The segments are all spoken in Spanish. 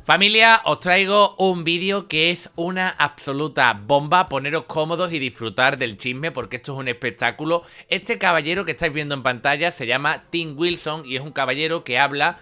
Familia, os traigo un vídeo que es una absoluta bomba. Poneros cómodos y disfrutar del chisme porque esto es un espectáculo. Este caballero que estáis viendo en pantalla se llama Tim Wilson y es un caballero que habla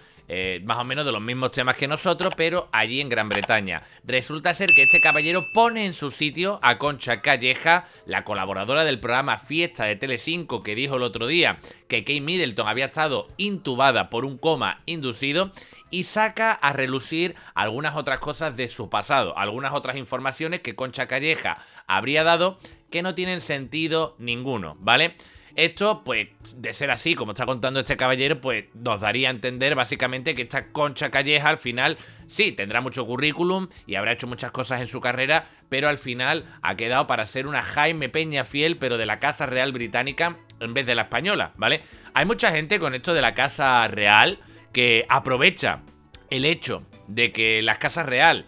más o menos de los mismos temas que nosotros, pero allí en Gran Bretaña. Resulta ser que este caballero pone en su sitio a Concha Calleja, la colaboradora del programa Fiesta de Telecinco, que dijo el otro día que Kate Middleton había estado intubada por un coma inducido, y saca a relucir algunas otras cosas de su pasado, algunas otras informaciones que Concha Calleja habría dado que no tienen sentido ninguno, ¿vale? Esto, pues, de ser así, como está contando este caballero, pues nos daría a entender básicamente que esta Concha Calleja al final sí tendrá mucho currículum y habrá hecho muchas cosas en su carrera, pero al final ha quedado para ser una Jaime Peñafiel, pero de la Casa Real Británica en vez de la española, ¿vale? Hay mucha gente con esto de la Casa Real que aprovecha el hecho de que las casas real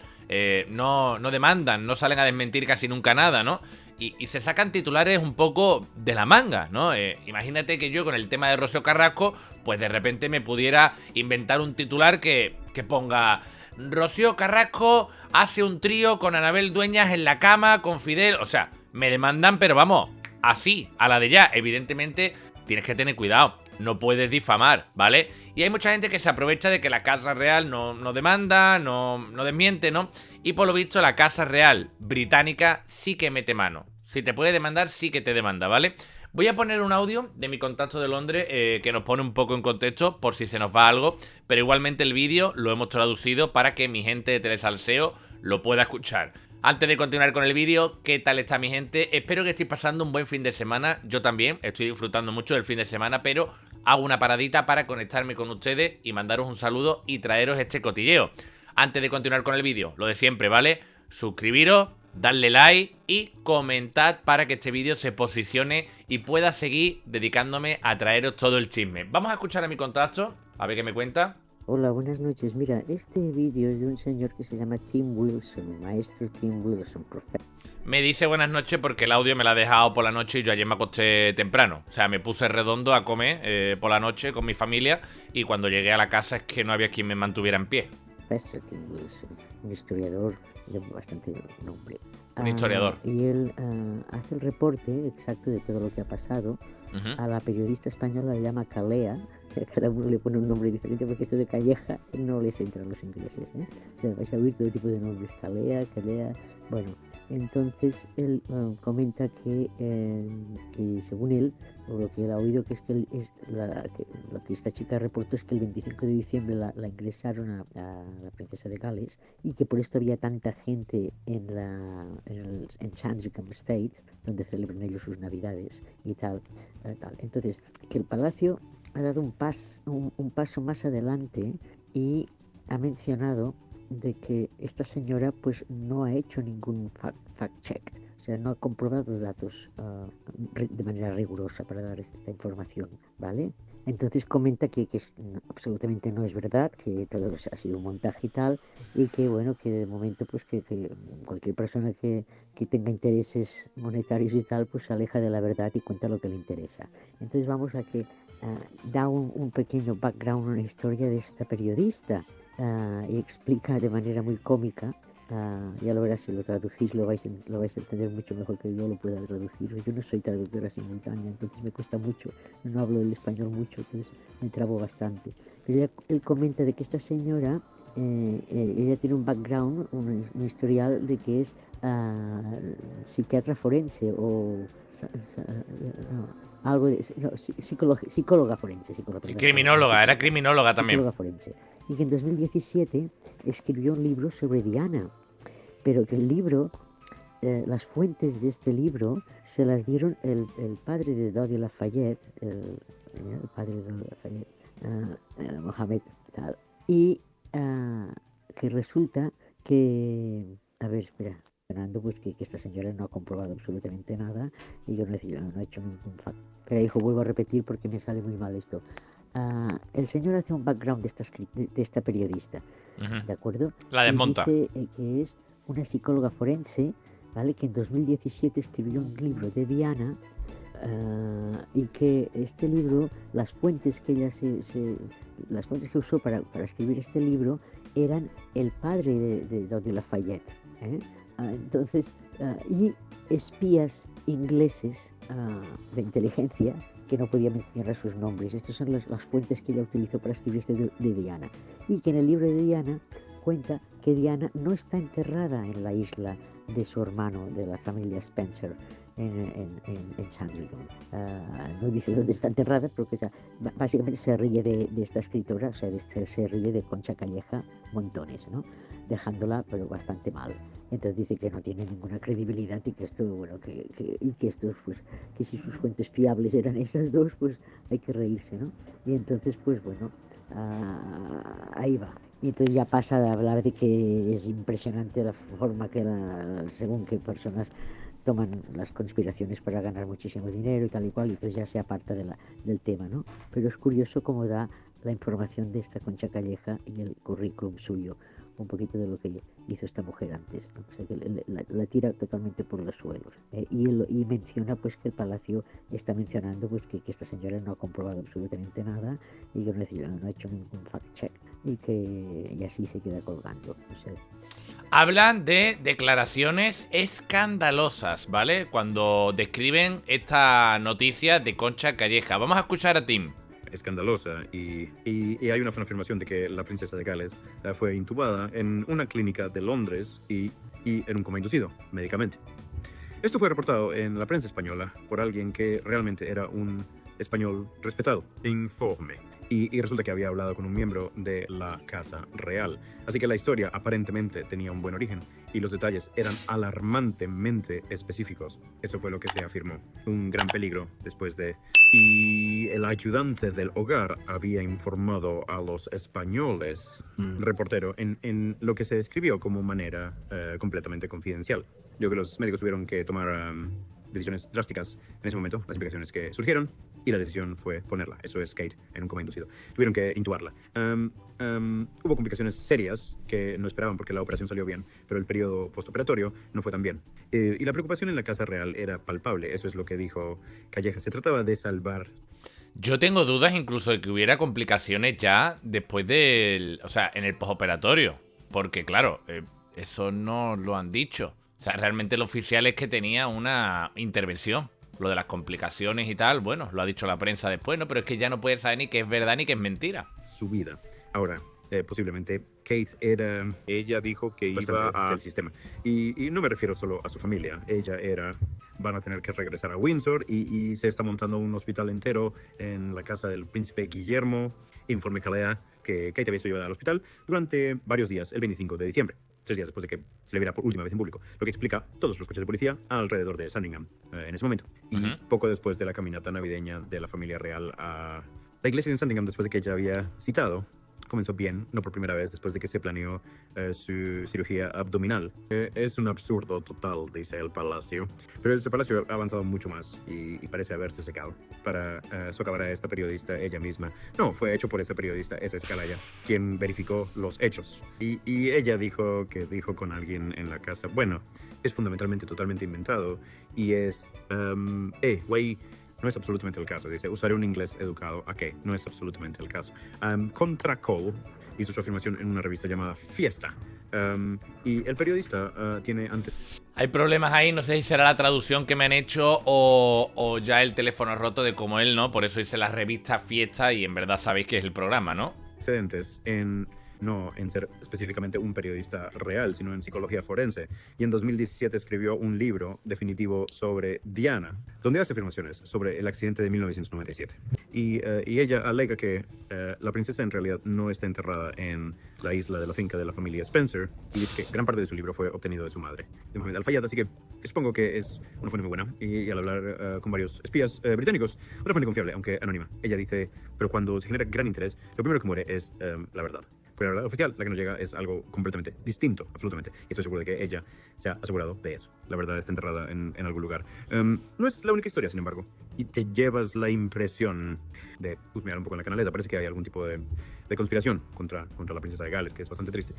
no demandan, no salen a desmentir casi nunca nada, ¿no? Y se sacan titulares un poco de la manga, ¿no? Imagínate que yo con el tema de Rocío Carrasco, pues de repente me pudiera inventar un titular que ponga: Rocío Carrasco hace un trío con Anabel Dueñas en la cama con Fidel. O sea, me demandan, pero vamos, así, a la de ya. Evidentemente, tienes que tener cuidado. No puedes difamar, ¿vale? Y hay mucha gente que se aprovecha de que la Casa Real no demanda, no desmiente, ¿no? Y por lo visto la Casa Real británica sí que mete mano. Si te puede demandar, sí que te demanda, ¿vale? Voy a poner un audio de mi contacto de Londres que nos pone un poco en contexto por si se nos va algo, pero igualmente el vídeo lo hemos traducido para que mi gente de Telesalseo lo pueda escuchar. Antes de continuar con el vídeo, ¿qué tal está mi gente? Espero que estéis pasando un buen fin de semana. Yo también estoy disfrutando mucho del fin de semana, pero hago una paradita para conectarme con ustedes y mandaros un saludo y traeros este cotilleo. Antes de continuar con el vídeo, lo de siempre, ¿vale? Suscribiros, darle like y comentad para que este vídeo se posicione y pueda seguir dedicándome a traeros todo el chisme. Vamos a escuchar a mi contacto, a ver qué me cuenta. Hola, buenas noches. Mira, este vídeo es de un señor que se llama Tim Wilson, maestro Tim Wilson, profesor. Me dice buenas noches porque el audio me lo ha dejado por la noche y yo ayer me acosté temprano. O sea, me puse redondo a comer por la noche con mi familia y cuando llegué a la casa es que no había quien me mantuviera en pie. Profesor Tim Wilson, un historiador de bastante nombre. Un historiador. Y él hace el reporte exacto de todo lo que ha pasado. A la periodista española le llama Calea. Cada uno le pone un nombre diferente porque esto de Calleja no les entra a los ingleses, ¿eh? O sea, vais a oír todo tipo de nombres: Calea. Bueno, entonces él comenta que según él, o lo que él ha oído, que es que, lo que esta chica reportó es que el 25 de diciembre la ingresaron a la princesa de Gales y que por esto había tanta gente en Sandringham Estate, donde celebran ellos sus navidades y tal. Entonces, que el palacio ha dado un paso más adelante y ha mencionado de que esta señora pues no ha hecho ningún fact-check, o sea, no ha comprobado datos de manera rigurosa para dar esta información, ¿vale? Entonces comenta que absolutamente no es verdad, que todo ha sido un montaje y tal, y que bueno, que de momento pues que cualquier persona que tenga intereses monetarios y tal, pues se aleja de la verdad y cuenta lo que le interesa. Entonces vamos a que da un pequeño background, una historia de esta periodista y explica de manera muy cómica. Ya lo verás, si lo traducís lo vais a entender mucho mejor que yo lo pueda traducir. Yo no soy traductora simultánea, entonces me cuesta mucho, no hablo el español mucho, entonces me trabo bastante. Pero él comenta de que esta señora, ella tiene un background, un historial de que es psiquiatra forense o algo de psicóloga forense. Criminóloga, era criminóloga también. Psicóloga forense. Y que en 2017 escribió un libro sobre Diana, pero que el libro, las fuentes de este libro se las dieron el padre de Dodi Lafayette, el padre de Dodi Lafayette, Mohamed tal, y que resulta que, a ver, espera, pues que esta señora no ha comprobado absolutamente nada y yo no he hecho ningún fact. Pero hijo, vuelvo a repetir porque me sale muy mal esto. El señor hace un background de esta periodista, ¿de acuerdo? La desmonta. Y dice que es una psicóloga forense, ¿vale? Que en 2017 escribió un libro de Diana y que este libro, las fuentes que ella se las fuentes que usó para escribir este libro eran el padre de Dodi Lafayette. Entonces, y espías ingleses de inteligencia que no podía mencionar sus nombres. Estas son las fuentes que ella utilizó para escribir este de Diana. Y que en el libro de Diana cuenta que Diana no está enterrada en la isla de su hermano, de la familia Spencer, en Sandringham. No dice dónde está enterrada, porque básicamente se ríe de esta escritora, o sea, se ríe de Concha Calleja montones, ¿no? Dejándola pero bastante mal. Entonces dice que no tiene ninguna credibilidad y que esto, bueno, que estos, pues, que si sus fuentes fiables eran esas dos, pues hay que reírse, ¿no? Y entonces, pues bueno, ahí va. Y entonces ya pasa a hablar de que es impresionante la forma que según qué personas toman las conspiraciones para ganar muchísimo dinero y tal y cual, y entonces ya se aparta del tema, ¿no? Pero es curioso cómo da la información de esta Concha Calleja y el currículum suyo, un poquito de lo que hizo esta mujer antes, ¿no? O sea, que la tira totalmente por los suelos. Y menciona pues que el Palacio está mencionando pues que esta señora no ha comprobado absolutamente nada y que no ha hecho ningún fact check y así se queda colgando. O sea, hablan de declaraciones escandalosas, ¿vale? Cuando describen esta noticia de Concha Calleja. Vamos a escuchar a Tim. Escandalosa y hay una afirmación de que la princesa de Gales fue intubada en una clínica de Londres y en un coma inducido, médicamente. Esto fue reportado en la prensa española por alguien que realmente era un español respetado, informe. Y resulta que había hablado con un miembro de la Casa Real. Así que la historia aparentemente tenía un buen origen y los detalles eran alarmantemente específicos. Eso fue lo que se afirmó. Un gran peligro después de... Y el ayudante del hogar había informado a los españoles, reportero, en lo que se describió como manera completamente confidencial. Yo creo que los médicos tuvieron que tomar decisiones drásticas en ese momento, las implicaciones que surgieron, y la decisión fue ponerla, eso es Kate, en un coma inducido. Tuvieron que intubarla. Hubo complicaciones serias que no esperaban porque la operación salió bien, pero el periodo postoperatorio no fue tan bien. Y la preocupación en la Casa Real era palpable, eso es lo que dijo Calleja. Se trataba de salvar... Yo tengo dudas incluso de que hubiera complicaciones ya después del... O sea, en el postoperatorio. Porque claro, eso no lo han dicho. O sea, realmente lo oficial es que tenía una intervención. Lo de las complicaciones y tal, bueno, lo ha dicho la prensa después, ¿no? Pero es que ya no puedes saber ni qué es verdad ni qué es mentira. Su vida. Ahora, posiblemente Kate era... Ella dijo que iba del sistema. Y no me refiero solo a su familia. Ella era... Van a tener que regresar a Windsor y se está montando un hospital entero en la casa del príncipe Guillermo. Informe Calea que Kate había sido llevada al hospital durante varios días, el 25 de diciembre. 3 días después de que se le viera por última vez en público, lo que explica todos los coches de policía alrededor de Sandringham en ese momento. Y poco después de la caminata navideña de la familia real a la iglesia de Sandringham, después de que ella había citado, comenzó bien, no por primera vez, después de que se planeó su cirugía abdominal. Es un absurdo total, dice el Palacio. Pero ese Palacio ha avanzado mucho más y parece haberse secado para socavar a esta periodista ella misma. No, fue hecho por ese periodista, esa Escalaya, quien verificó los hechos. Y ella dijo que dijo con alguien en la casa, bueno, es fundamentalmente totalmente inventado y es, güey, no es absolutamente el caso. Dice, usaré un inglés educado. ¿A qué? No es absolutamente el caso. Contra Cole hizo su afirmación en una revista llamada Fiesta. Y el periodista tiene antes... Hay problemas ahí, no sé si será la traducción que me han hecho o ya el teléfono roto de como él, ¿no? Por eso hice la revista Fiesta y en verdad sabéis que es el programa, ¿no? Antecedentes no en ser específicamente un periodista real, sino en psicología forense. Y en 2017 escribió un libro definitivo sobre Diana, donde hace afirmaciones sobre el accidente de 1997. Y ella alega que la princesa en realidad no está enterrada en la isla de la finca de la familia Spencer, y dice que gran parte de su libro fue obtenido de su madre, de Mohamed Al-Fayed, así que supongo que es una fuente muy buena. Y al hablar con varios espías británicos, una fuente confiable, aunque anónima. Ella dice, pero cuando se genera gran interés, lo primero que muere es la verdad. Pero la verdad oficial, la que nos llega, es algo completamente distinto, absolutamente. Y estoy seguro de que ella se ha asegurado de eso. La verdad está enterrada en algún lugar. No es la única historia, sin embargo. Y te llevas la impresión de husmear un poco en la canaleta. Parece que hay algún tipo de conspiración contra la princesa de Gales, que es bastante triste.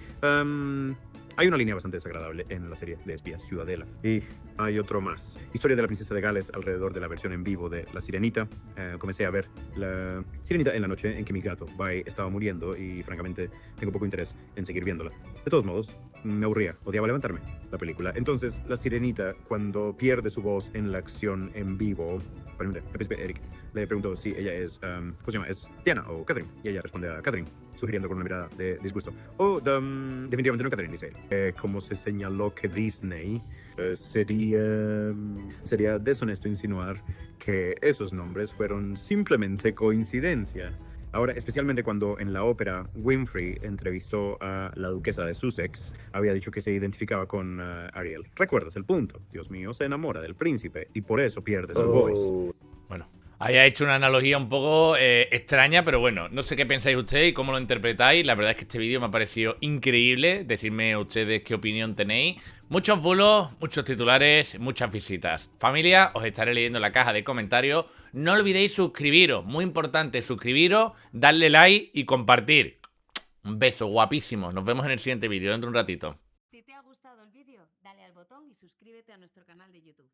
Hay una línea bastante desagradable en la serie de espías Ciudadela. Y hay otro más. Historia de la princesa de Gales alrededor de la versión en vivo de La Sirenita. Comencé a ver La Sirenita en la noche en que mi gato, Bai, estaba muriendo y francamente tengo poco interés en seguir viéndola. De todos modos, me aburría, odiaba levantarme la película. Entonces, La Sirenita, cuando pierde su voz en la acción en vivo, el príncipe Eric le preguntó si ella es, ¿cómo se llama? ¿Es Diana o Catherine? Y ella responde a Catherine, sugiriendo con una mirada de disgusto. Definitivamente no Catherine, dice él. Como se señaló que Disney sería deshonesto insinuar que esos nombres fueron simplemente coincidencia. Ahora, especialmente cuando en la ópera Winfrey entrevistó a la duquesa de Sussex, había dicho que se identificaba con Ariel. ¿Recuerdas el punto? Dios mío, se enamora del príncipe y por eso pierde su voz. Bueno, haya hecho una analogía un poco extraña, pero bueno, no sé qué pensáis ustedes y cómo lo interpretáis. La verdad es que este vídeo me ha parecido increíble. Decidme ustedes qué opinión tenéis. Muchos bulos, muchos titulares, muchas visitas. Familia, os estaré leyendo en la caja de comentarios. No olvidéis suscribiros, muy importante, suscribiros, darle like y compartir. Un beso guapísimo. Nos vemos en el siguiente vídeo dentro de un ratito. Si te ha gustado el vídeo, dale al botón y suscríbete a nuestro canal de YouTube.